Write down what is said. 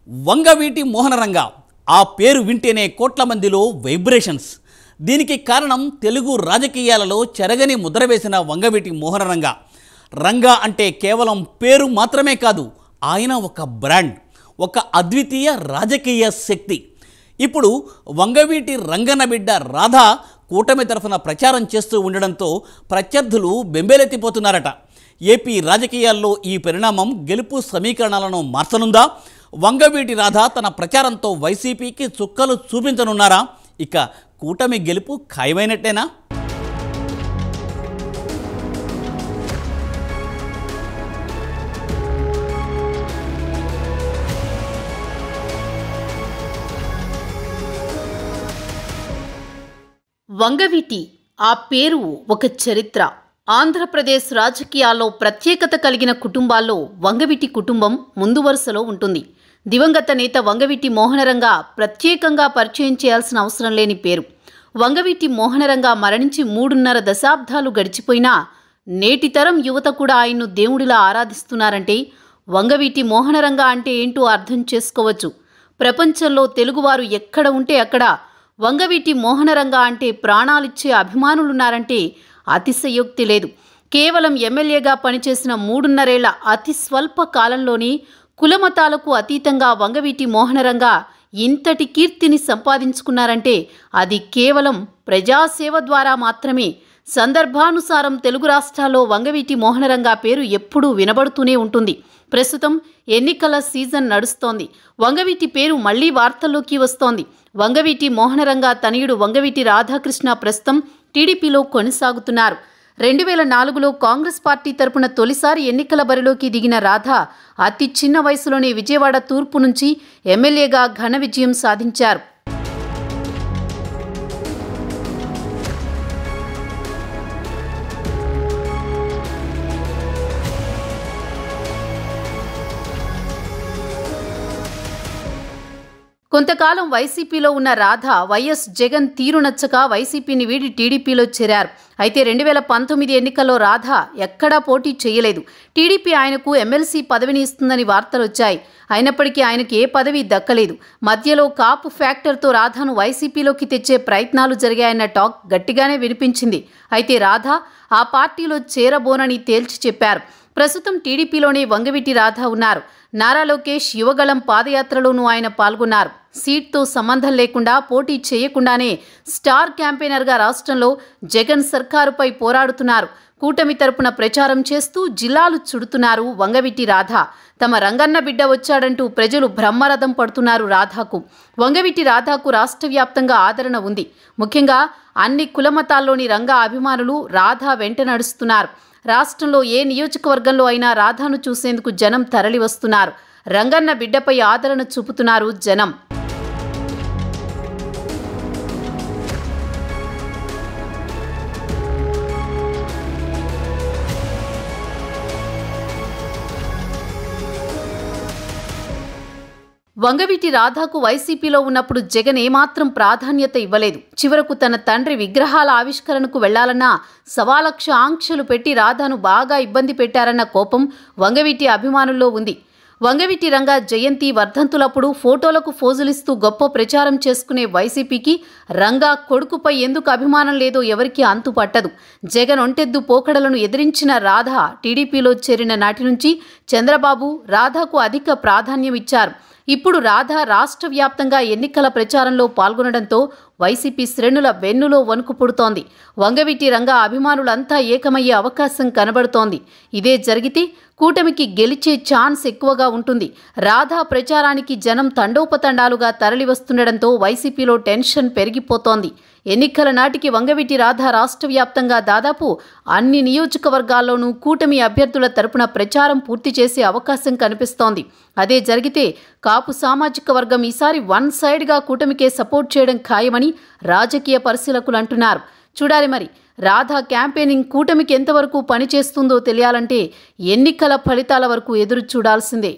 వంగవీటి మోహనరంగ ఆ పేరు వింటేనే కోట్ల మందిలో వైబ్రేషన్స్. దీనికి కారణం తెలుగు రాజకీయాలలో చెరగని ముద్ర వేసిన వంగవీటి మోహనరంగ. రంగ అంటే కేవలం పేరు మాత్రమే కాదు, ఆయన ఒక బ్రాండ్, ఒక అద్వితీయ రాజకీయ శక్తి. ఇప్పుడు వంగవీటి రంగన్న బిడ్డ రాధ కూటమి తరఫున ప్రచారం చేస్తూ ఉండడంతో ప్రత్యర్థులు బెంబేలెత్తిపోతున్నారట. ఏపీ రాజకీయాల్లో ఈ పరిణామం గెలుపు సమీకరణాలను మార్చనుందా? వంగవీటి రాధ తన ప్రచారంతో వైసీపీకి చుక్కలు చూపించనున్నారా? ఇక కూటమి గెలుపు ఖాయమైనట్టేనా? వంగవీటి ఆ పేరు ఒక చరిత్ర. ఆంధ్రప్రదేశ్ రాజకీయాల్లో ప్రత్యేకత కలిగిన కుటుంబాల్లో వంగవీటి కుటుంబం ముందు వరుసలో ఉంటుంది. దివంగత నేత వంగవీటి మోహనరంగ ప్రత్యేకంగా పరిచయం చేయాల్సిన అవసరం లేని పేరు. వంగవీటి మోహనరంగ మరణించి 3.5 దశాబ్దాలు గడిచిపోయినా నేటి తరం యువత కూడా ఆయన్ను దేవుడిలా ఆరాధిస్తున్నారంటే వంగవీటి మోహనరంగ అంటే ఏంటో అర్థం చేసుకోవచ్చు. ప్రపంచంలో తెలుగువారు ఎక్కడ ఉంటే అక్కడ వంగవీటి మోహనరంగ అంటే ప్రాణాలిచ్చే అభిమానులున్నారంటే అతిశయోక్తి లేదు. కేవలం ఎమ్మెల్యేగా పనిచేసిన 3.5 ఏళ్ల అతి స్వల్ప కాలంలోని కులమతాలకు అతీతంగా వంగవీటి మోహనరంగ ఇంతటి కీర్తిని సంపాదించుకున్నారంటే అది కేవలం ప్రజాసేవ ద్వారా మాత్రమే. సందర్భానుసారం తెలుగు రాష్ట్రాల్లో వంగవీటి మోహనరంగ పేరు ఎప్పుడూ వినబడుతూనే ఉంటుంది. ప్రస్తుతం ఎన్నికల సీజన్ నడుస్తోంది. వంగవీటి పేరు మళ్లీ వార్తల్లోకి వస్తోంది. వంగవీటి మోహనరంగ తనయుడు వంగవీటి రాధాకృష్ణ ప్రస్తుతం టీడీపీలో కొనసాగుతున్నారు. 2004లో కాంగ్రెస్ పార్టీ తరపున తొలిసారి ఎన్నికల బరిలోకి దిగిన రాధ అతి చిన్న వయసులోనే విజయవాడ తూర్పు నుంచి ఎమ్మెల్యేగా ఘన విజయం సాధించారు. కొంతకాలం వైసీపీలో ఉన్న రాధ వైఎస్ జగన్ తీరు నచ్చక వైసీపీని వీడి టీడీపీలో చేరారు. అయితే 2019 ఎన్నికల్లో రాధ ఎక్కడా పోటీ చేయలేదు. టీడీపీ ఆయనకు ఎమ్మెల్సీ పదవిని ఇస్తుందని వార్తలు వచ్చాయి. అయినప్పటికీ ఆయనకు ఏ పదవి దక్కలేదు. మధ్యలో కాపు ఫ్యాక్టర్తో రాధను వైసీపీలోకి తెచ్చే ప్రయత్నాలు జరిగాయన్న టాక్ గట్టిగానే వినిపించింది. అయితే రాధ ఆ పార్టీలో చేరబోనని తేల్చి చెప్పారు. ప్రస్తుతం టీడీపీలోనే వంగవీటి రాధ ఉన్నారు. నారా లోకేష్ యువగళం పాదయాత్రలోనూ ఆయన పాల్గొన్నారు. సీట్తో సంబంధం లేకుండా పోటీ చేయకుండానే స్టార్ క్యాంపెయినర్గా రాష్ట్రంలో జగన్ సర్కారుపై పోరాడుతున్నారు. కూటమి తరపున ప్రచారం చేస్తూ జిల్లాలు చుడుతున్నారు వంగవీటి రాధ. తమ రంగన్న బిడ్డ వచ్చాడంటూ ప్రజలు బ్రహ్మరథం పడుతున్నారు రాధకు. వంగవీటి రాధకు రాష్ట్ర వ్యాప్తంగా ఆదరణ ఉంది. ముఖ్యంగా అన్ని కులమతాల్లోని రంగ అభిమానులు రాధ వెంట నడుస్తున్నారు. రాష్ట్రంలో ఏ నియోజకవర్గంలో అయినా రాధను చూసేందుకు జనం తరలి వస్తున్నారు. రంగన్న బిడ్డపై ఆదరణ చూపుతున్నారు జనం. వంగవీటి రాధకు వైసీపీలో ఉన్నప్పుడు జగన్ ఏమాత్రం ప్రాధాన్యత ఇవ్వలేదు. చివరకు తన తండ్రి విగ్రహాల ఆవిష్కరణకు వెళ్లాలన్నా 1,00,000 ఆంక్షలు పెట్టి రాధను బాగా ఇబ్బంది పెట్టారన్న కోపం వంగవీటి అభిమానుల్లో ఉంది. వంగవీటి రంగ జయంతి వర్ధంతులప్పుడు ఫోటోలకు ఫోజులిస్తూ గొప్ప ప్రచారం చేసుకునే వైసీపీకి రంగా కొడుకుపై ఎందుకు అభిమానం లేదో ఎవరికీ అంతుపట్టదు. జగన్ ఒంటెద్దు పోకడలను ఎదిరించిన రాధ టీడీపీలో చేరిన నాటి నుంచి చంద్రబాబు రాధకు అధిక ప్రాధాన్యం ఇచ్చారు. ఇప్పుడు రాధ రాష్ట్ర వ్యాప్తంగా ఎన్నికల ప్రచారంలో పాల్గొనడంతో వైసీపీ శ్రేణుల వెన్నులో వణుకు పుడుతోంది. వంగవీటి రంగ అభిమానులంతా ఏకమయ్యే అవకాశం కనబడుతోంది. ఇదే జరిగితే కూటమికి గెలిచే ఛాన్స్ ఎక్కువగా ఉంటుంది. రాధ ప్రచారానికి జనం తండోపతండాలుగా తరలివస్తుండడంతో వైసీపీలో టెన్షన్ పెరిగిపోతోంది. ఎన్నికల నాటికి వంగవీటి రాధ రాష్ట్ర వ్యాప్తంగా దాదాపు అన్ని నియోజకవర్గాల్లోనూ కూటమి అభ్యర్థుల తరపున ప్రచారం పూర్తి చేసే అవకాశం కనిపిస్తోంది. అదే జరిగితే కాపు సామాజిక వర్గం ఈసారి వన్ సైడ్గా కూటమికే సపోర్ట్ చేయడం ఖాయమని రాజకీయ పరిశీలకులు అంటున్నారు. చూడాలి మరి రాధ క్యాంపెయినింగ్ కూటమికి ఎంతవరకు పనిచేస్తుందో తెలియాలంటే ఎన్నికల ఫలితాల వరకు ఎదురు చూడాల్సిందే.